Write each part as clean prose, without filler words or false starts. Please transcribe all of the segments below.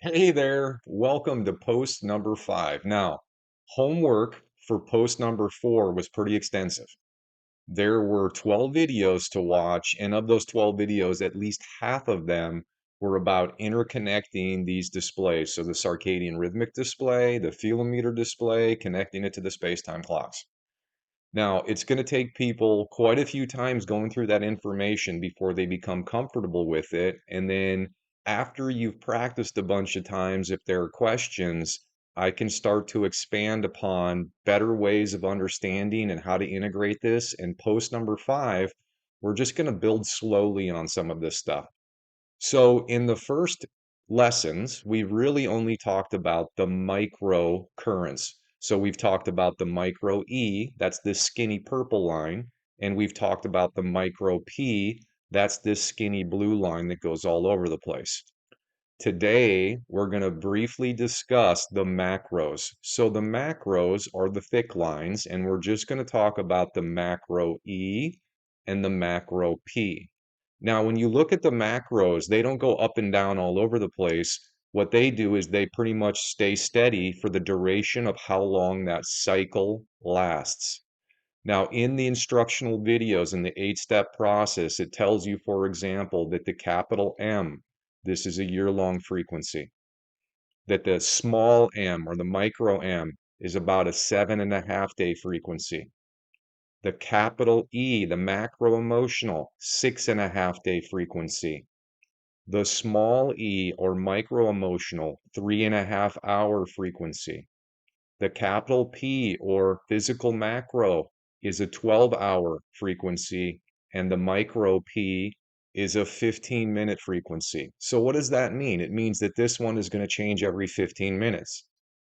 Hey there, welcome to post number 5. Now, homework for post number 4 was pretty extensive. There were 12 videos to watch, and of those 12 videos, at least half of them were about interconnecting these displays. So the circadian rhythmic display, the filometer display, connecting it to the space-time clocks. Now, it's going to take people quite a few times going through that information before they become comfortable with it. And then after you've practiced a bunch of times, if there are questions, I can start to expand upon better ways of understanding and how to integrate this. And post number 5, we're just going to build slowly on some of this stuff. So in the first lessons, we really only talked about the micro currents. So we've talked about the micro E, that's this skinny purple line, and we've talked about the micro P, that's this skinny blue line that goes all over the place. Today, we're going to briefly discuss the macros. So the macros are the thick lines, and we're just going to talk about the macro E and the macro P. Now, when you look at the macros, they don't go up and down all over the place. What they do is they pretty much stay steady for the duration of how long that cycle lasts. Now, in the instructional videos in the 8-step process, it tells you, for example, that the capital M, this is a year-long frequency, that the small m or the micro m is about a 7.5-day frequency. The capital E, the macro emotional, 6.5-day frequency. The small e or micro emotional, 3.5-hour frequency. The capital P or physical macro is a 12-hour frequency, and the micro P is a 15-minute frequency. So what does that mean? It means that this one is going to change every 15 minutes.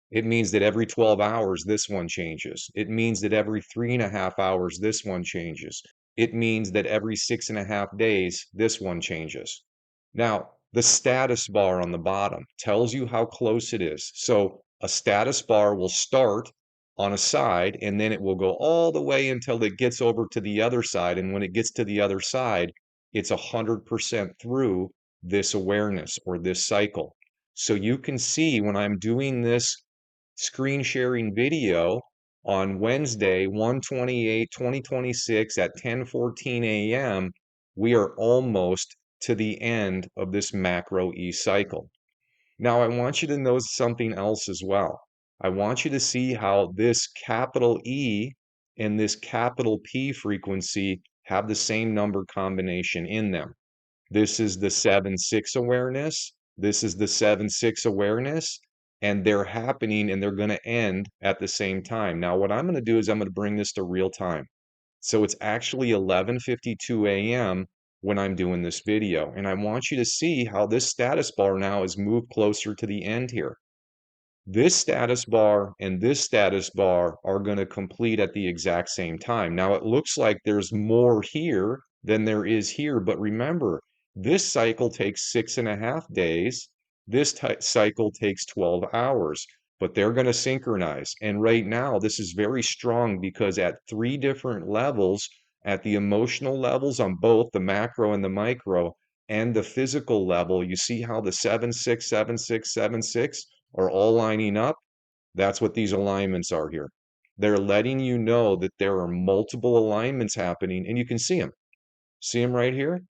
It means that every 12 hours, this one changes. It means that every 3.5 hours, this one changes. It means that every 6.5 days, this one changes. Now, the status bar on the bottom tells you how close it is. So a status bar will start on a side and then it will go all the way until it gets over to the other side. And when it gets to the other side, it's 100% through this awareness or this cycle. So you can see when I'm doing this screen sharing video on Wednesday, 1/28/2026 at 10:14 a.m., we are almost to the end of this macro E cycle. Now, I want you to know something else as well. I want you to see how this capital E and this capital P frequency have the same number combination in them. This is the 7-6 awareness. This is the 7-6 awareness. And they're happening and they're going to end at the same time. Now, what I'm going to do is I'm going to bring this to real time. So it's actually 11:52 a.m. when I'm doing this video. And I want you to see how this status bar now has moved closer to the end here. This status bar and this status bar are going to complete at the exact same time. Now, it looks like there's more here than there is here, but remember, this cycle takes 6.5 days. This cycle takes 12 hours, but they're going to synchronize. And right now, this is very strong because at 3 different levels, at the emotional levels on both the macro and the micro, and the physical level, you see how the 7-6, 7-6, 7-6 are all lining up. That's what these alignments are here. They're letting you know that there are multiple alignments happening, and you can see them. See them right here?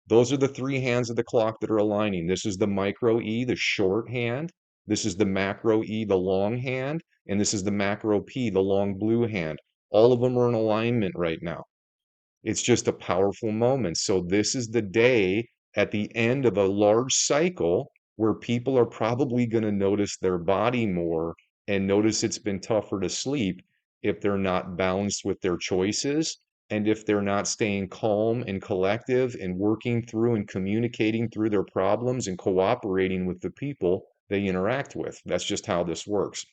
Those are the 3 hands of the clock that are aligning. This is the micro E, the short hand. This is the macro E, the long hand. And this is the macro P, the long blue hand. All of them are in alignment right now. It's just a powerful moment. So this is the day at the end of a large cycle where people are probably going to notice their body more and notice it's been tougher to sleep if they're not balanced with their choices and if they're not staying calm and collective and working through and communicating through their problems and cooperating with the people they interact with. That's just how this works.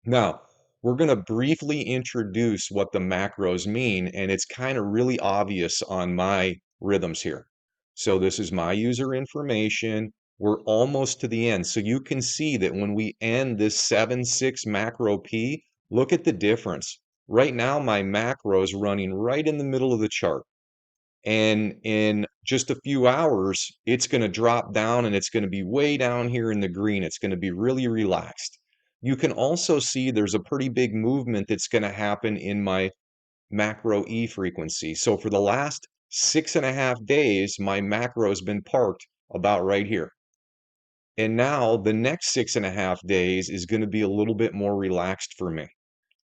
Now, we're going to briefly introduce what the macros mean, and it's kind of really obvious on my rhythms here. So this is my user information. We're almost to the end. So you can see that when we end this 7-6 macro P, look at the difference. Right now, my macro is running right in the middle of the chart. And in just a few hours, it's going to drop down and it's going to be way down here in the green. It's going to be really relaxed. You can also see there's a pretty big movement that's going to happen in my macro E frequency. So for the last 6.5 days, my macro has been parked about right here. And now the next 6.5 days is going to be a little bit more relaxed for me.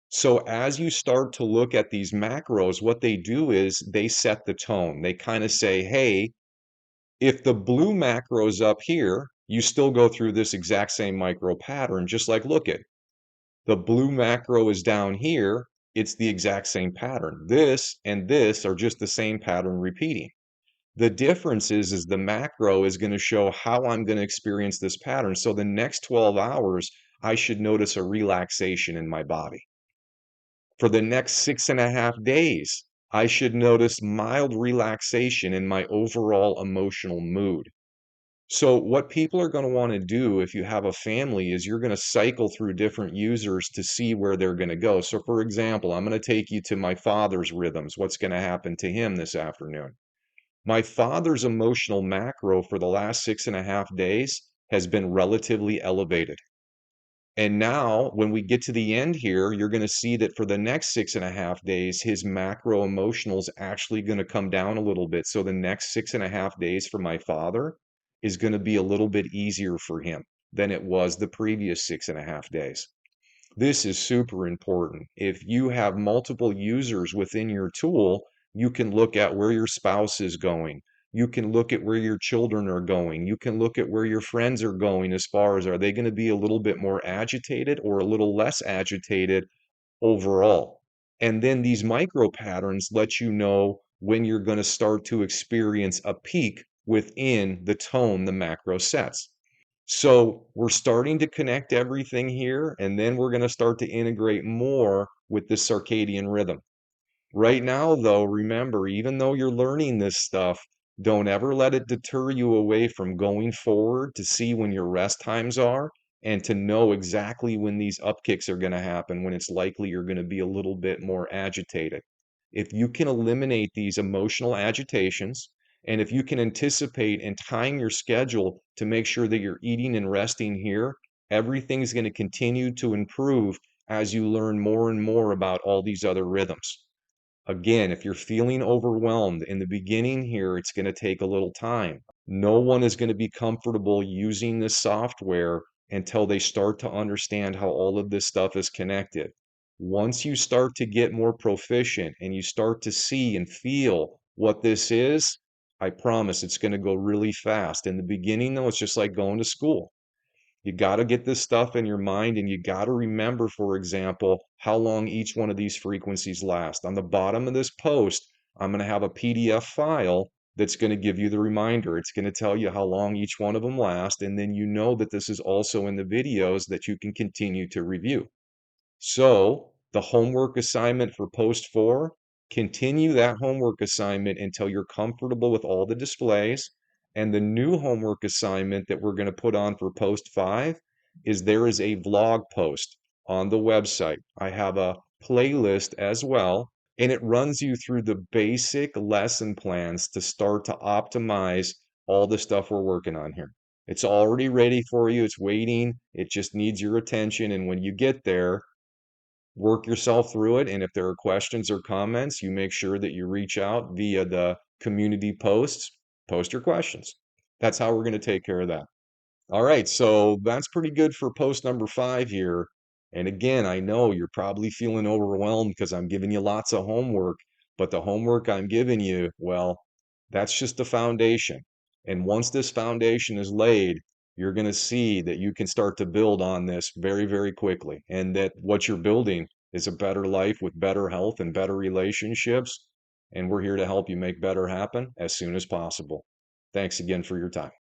So as you start to look at these macros, what they do is they set the tone. They kind of say, hey, if the blue macro's up here, you still go through this exact same micro pattern, just like look at the blue macro is down here. It's the exact same pattern. This and this are just the same pattern repeating. The difference is the macro is going to show how I'm going to experience this pattern. So the next 12 hours, I should notice a relaxation in my body. For the next 6.5 days, I should notice mild relaxation in my overall emotional mood. So what people are going to want to do if you have a family is you're going to cycle through different users to see where they're going to go. So for example, I'm going to take you to my father's rhythms. What's going to happen to him this afternoon? My father's emotional macro for the last 6.5 days has been relatively elevated. And now, when we get to the end here, you're going to see that for the next 6.5 days, his macro emotional is actually going to come down a little bit. So the next 6.5 days for my father is going to be a little bit easier for him than it was the previous 6.5 days. This is super important. If you have multiple users within your tool, you can look at where your spouse is going. You can look at where your children are going. You can look at where your friends are going as far as are they going to be a little bit more agitated or a little less agitated overall. And then these micro patterns let you know when you're going to start to experience a peak within the tone the macro sets. So we're starting to connect everything here, and then we're going to start to integrate more with the circadian rhythm. Right now, though, remember, even though you're learning this stuff, don't ever let it deter you away from going forward to see when your rest times are and to know exactly when these upkicks are going to happen, when it's likely you're going to be a little bit more agitated. If you can eliminate these emotional agitations, and if you can anticipate and time your schedule to make sure that you're eating and resting here, everything's going to continue to improve as you learn more and more about all these other rhythms. Again, if you're feeling overwhelmed in the beginning here, it's going to take a little time. No one is going to be comfortable using this software until they start to understand how all of this stuff is connected. Once you start to get more proficient and you start to see and feel what this is, I promise it's going to go really fast. In the beginning, though, it's just like going to school. You got to get this stuff in your mind and you got to remember, for example, how long each one of these frequencies last. On the bottom of this post, I'm going to have a PDF file that's going to give you the reminder. It's going to tell you how long each one of them last. And then you know that this is also in the videos that you can continue to review. So the homework assignment for post 4, continue that homework assignment until you're comfortable with all the displays. And the new homework assignment that we're going to put on for post 5 is there is a vlog post on the website. I have a playlist as well, and it runs you through the basic lesson plans to start to optimize all the stuff we're working on here. It's already ready for you. It's waiting. It just needs your attention. And when you get there, work yourself through it. And if there are questions or comments, you make sure that you reach out via the community posts, post your questions. That's how we're going to take care of that. All right, so that's pretty good for post number 5 here. And again, I know you're probably feeling overwhelmed because I'm giving you lots of homework, but the homework I'm giving you, well, that's just the foundation. And once this foundation is laid, you're going to see that you can start to build on this very, very quickly. And that what you're building is a better life with better health and better relationships. And we're here to help you make better happen as soon as possible. Thanks again for your time.